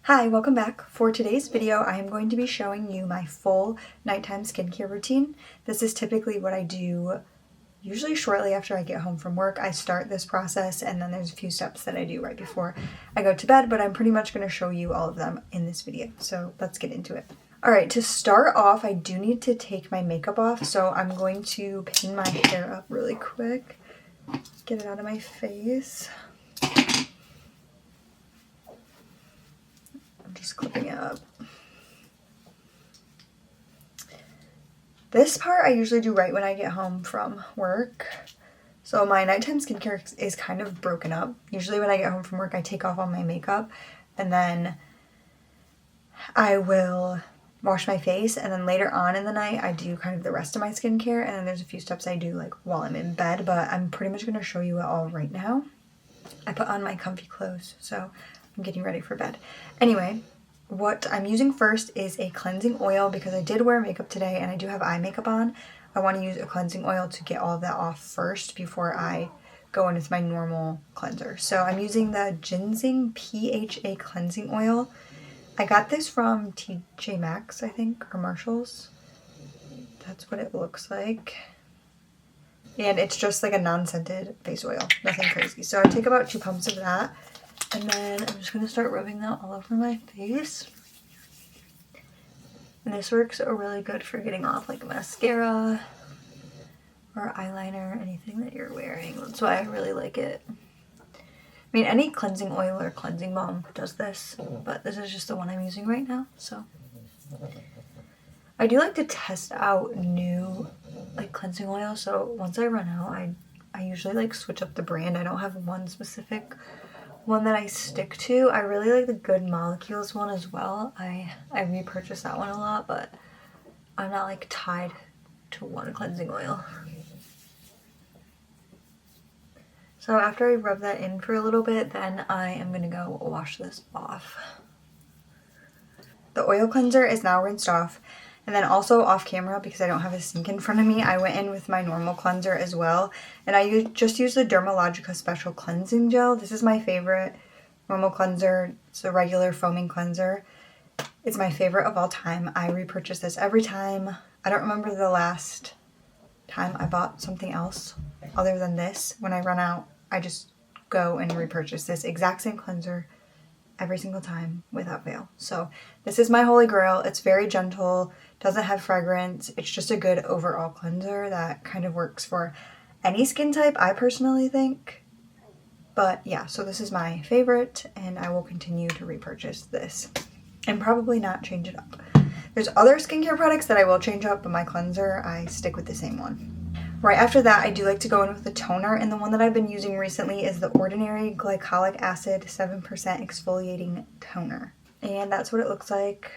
Hi, welcome back. For today's video, I am going to be showing you my full nighttime skincare routine. This is typically what I do usually shortly after I get home from work. I start this process and then there's a few steps that I do right before I go to bed, but I'm pretty much going to show you all of them in this video. So let's get into it. Alright, to start off, I do need to take my makeup off, so I'm going to pin my hair up really quick, get it out of my face. Just clipping it up. This part I usually do right when I get home from work. So my nighttime skincare is kind of broken up. Usually when I get home from work, I take off all my makeup and then I will wash my face, and then later on in the night I do kind of the rest of my skincare, and then there's a few steps I do like while I'm in bed, but I'm pretty much going to show you it all right now. I put on my comfy clothes, so I'm getting ready for bed. Anyway, what I'm using first is a cleansing oil because I did wear makeup today and I do have eye makeup on. I want to use a cleansing oil to get all of that off first before I go in with my normal cleanser. So I'm using the Ginseng PHA cleansing oil. I got this from TJ Maxx, I think, or Marshall's. That's what it looks like. And it's just like a non-scented face oil, nothing crazy. So I take about 2 pumps of that. And then I'm just going to start rubbing that all over my face. And this works really good for getting off like mascara or eyeliner, anything that you're wearing. That's why I really like it. I mean, any cleansing oil or cleansing balm does this, but this is just the one I'm using right now. So I do like to test out new like cleansing oil. So once I run out, I usually like switch up the brand. I don't have one specific one that I stick to. I really like the Good Molecules one as well. I repurchase that one a lot, but I'm not like tied to one cleansing oil. So after I rub that in for a little bit, then I am gonna go wash this off. The oil cleanser is now rinsed off. And then also off camera, because I don't have a sink in front of me, I went in with my normal cleanser as well. And I just used the Dermalogica Special Cleansing Gel. This is my favorite normal cleanser. It's a regular foaming cleanser. It's my favorite of all time. I repurchase this every time. I don't remember the last time I bought something else other than this. When I run out, I just go and repurchase this exact same cleanser every single time without fail. So this is my holy grail. It's very gentle, doesn't have fragrance. It's just a good overall cleanser that kind of works for any skin type, I personally think. But yeah, so this is my favorite and I will continue to repurchase this and probably not change it up. There's other skincare products that I will change up, but my cleanser, I stick with the same one. Right after that, I do like to go in with the toner, and the one that I've been using recently is the Ordinary Glycolic Acid 7% Exfoliating Toner. And that's what it looks like.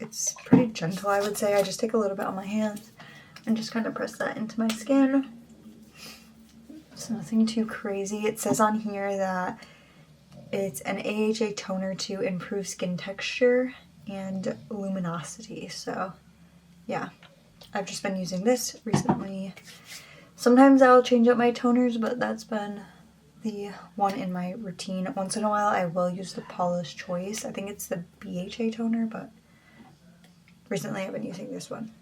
It's pretty gentle, I would say. I just take a little bit on my hands and just kind of press that into my skin. It's nothing too crazy. It says on here that it's an AHA toner to improve skin texture and luminosity. So yeah, I've just been using this recently. Sometimes I'll change up my toners, but that's been the one in my routine. Once in a while I will use the Paula's Choice. I think it's the BHA toner, but recently I've been using this one.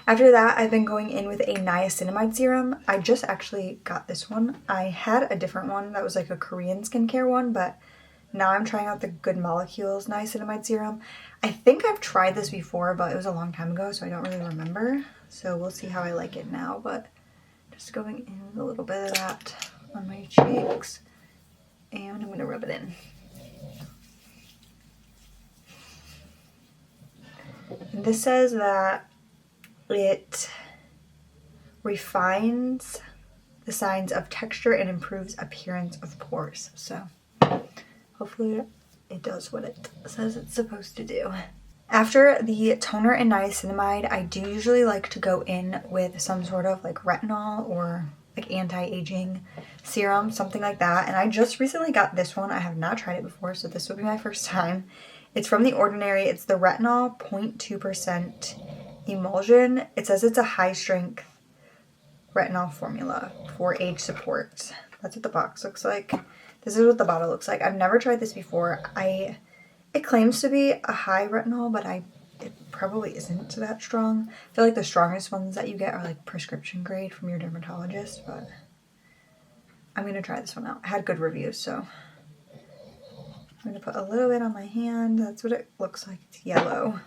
After that, I've been going in with a niacinamide serum. I just actually got this one. I had a different one that was like a Korean skincare one, but now I'm trying out the Good Molecules niacinamide serum. I think I've tried this before, but it was a long time ago, so I don't really remember. So we'll see how I like it now, but just going in with a little bit of that on my cheeks. And I'm going to rub it in. And this says that it refines the signs of texture and improves appearance of pores. So hopefully it does what it says it's supposed to do. After the toner and niacinamide, I do usually like to go in with some sort of like retinol or like anti-aging serum, something like that. And I just recently got this one. I have not tried it before, so this will be my first time. It's from The Ordinary. It's the retinol 0.2% emulsion. It says it's a high strength retinol formula for age support. That's what the box looks like. This is what the bottle looks like. I've never tried this before. It claims to be a high retinol, but it probably isn't that strong. I feel like the strongest ones that you get are like prescription grade from your dermatologist, but I'm going to try this one out. I had good reviews, so I'm going to put a little bit on my hand. That's what it looks like. It's yellow.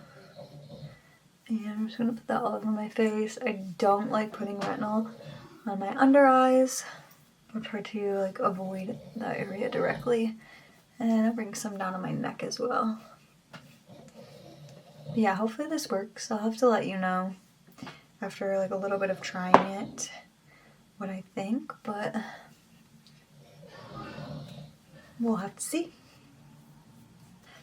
And I'm just going to put that all over my face. I don't like putting retinol on my under eyes. I'll try to like avoid that area directly. And I'll bring some down on my neck as well. Yeah, hopefully this works. I'll have to let you know after like a little bit of trying it what I think, but we'll have to see.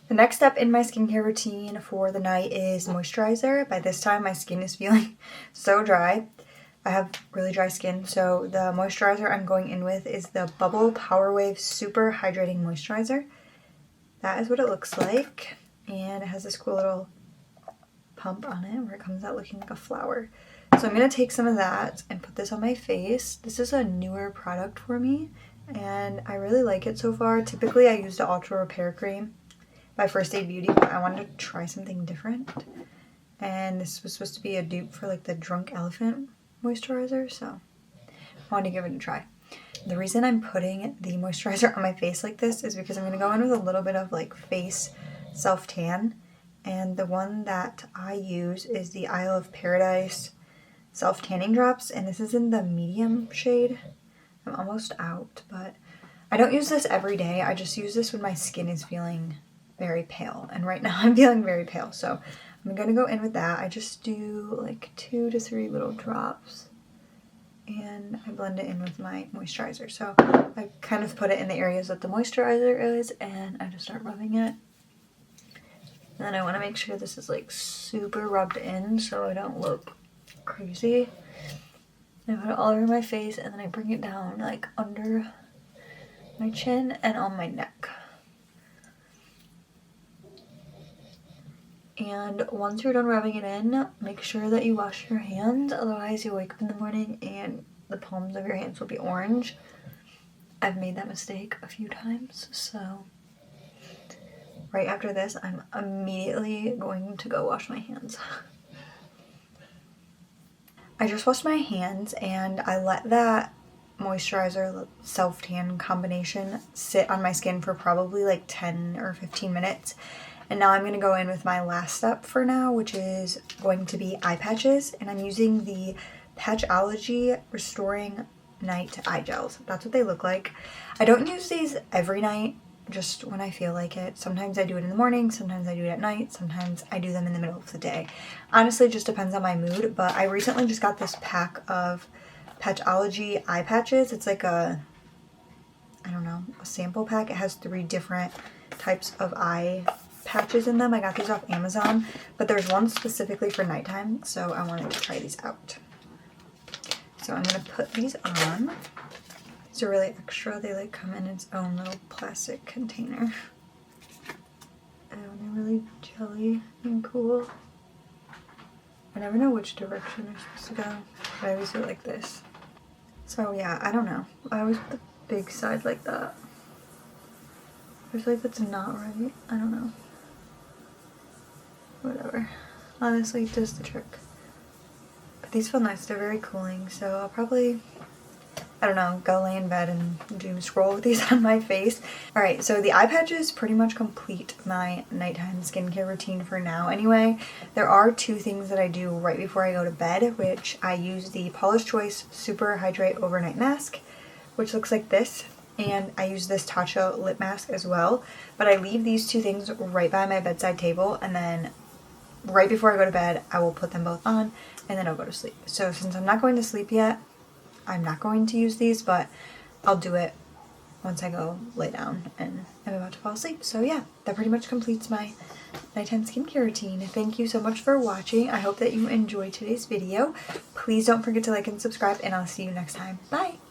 The next step in my skincare routine for the night is moisturizer. By this time, my skin is feeling so dry. I have really dry skin, so the moisturizer I'm going in with is the Bubble Power Wave Super Hydrating Moisturizer. That is what it looks like, and it has this cool little pump on it where it comes out looking like a flower. So I'm going to take some of that and put this on my face. This is a newer product for me, and I really like it so far. Typically, I use the Ultra Repair Cream by First Aid Beauty, but I wanted to try something different. And this was supposed to be a dupe for like the Drunk Elephant moisturizer, so I wanted to give it a try. The reason I'm putting the moisturizer on my face like this is because I'm going to go in with a little bit of like face self-tan, and the one that I use is the Isle of Paradise self-tanning drops, and this is in the medium shade. I'm almost out, but I don't use this every day. I just use this when my skin is feeling very pale, and right now I'm feeling very pale, so I'm gonna go in with that. I just do like 2 to 3 little drops and I blend it in with my moisturizer. So I kind of put it in the areas that the moisturizer is, and I just start rubbing it. And then I want to make sure this is like super rubbed in so I don't look crazy. I put it all over my face, and then I bring it down like under my chin and on my neck. And once you're done rubbing it in, make sure that you wash your hands, otherwise you'll wake up in the morning and the palms of your hands will be orange. I've made that mistake a few times, so right after this, I'm immediately going to go wash my hands. I just washed my hands, and I let that moisturizer self-tan combination sit on my skin for probably like 10 or 15 minutes. And now I'm going to go in with my last step for now, which is going to be eye patches. And I'm using the Patchology Restoring Night Eye Gels. That's what they look like. I don't use these every night, just when I feel like it. Sometimes I do it in the morning, sometimes I do it at night, sometimes I do them in the middle of the day. Honestly, it just depends on my mood, but I recently just got this pack of Patchology eye patches. It's like a sample pack. It has 3 different types of eye patches in them. I got these off Amazon, but there's one specifically for nighttime, so I wanted to try these out. So I'm going to put these on. These are really extra. They like come in its own little plastic container. And they're really jelly and cool. I never know which direction they're supposed to go, but I always do it like this. So yeah, I don't know. I always put the big side like that. I feel like that's not right. I don't know. Whatever. Honestly, it does the trick. But these feel nice. They're very cooling, so I'll probably, I don't know, go lay in bed and doom scroll with these on my face. Alright, so the eye patches pretty much complete my nighttime skincare routine for now anyway. There are 2 things that I do right before I go to bed, which I use the Paula's Choice Super Hydrate Overnight Mask, which looks like this. And I use this Tatcha lip mask as well. But I leave these 2 things right by my bedside table, and then right before I go to bed, I will put them both on, and then I'll go to sleep. So since I'm not going to sleep yet, I'm not going to use these, but I'll do it once I go lay down and I'm about to fall asleep. So yeah, that pretty much completes my nighttime skincare routine. Thank you so much for watching. I hope that you enjoyed today's video. Please don't forget to like and subscribe, and I'll see you next time. Bye!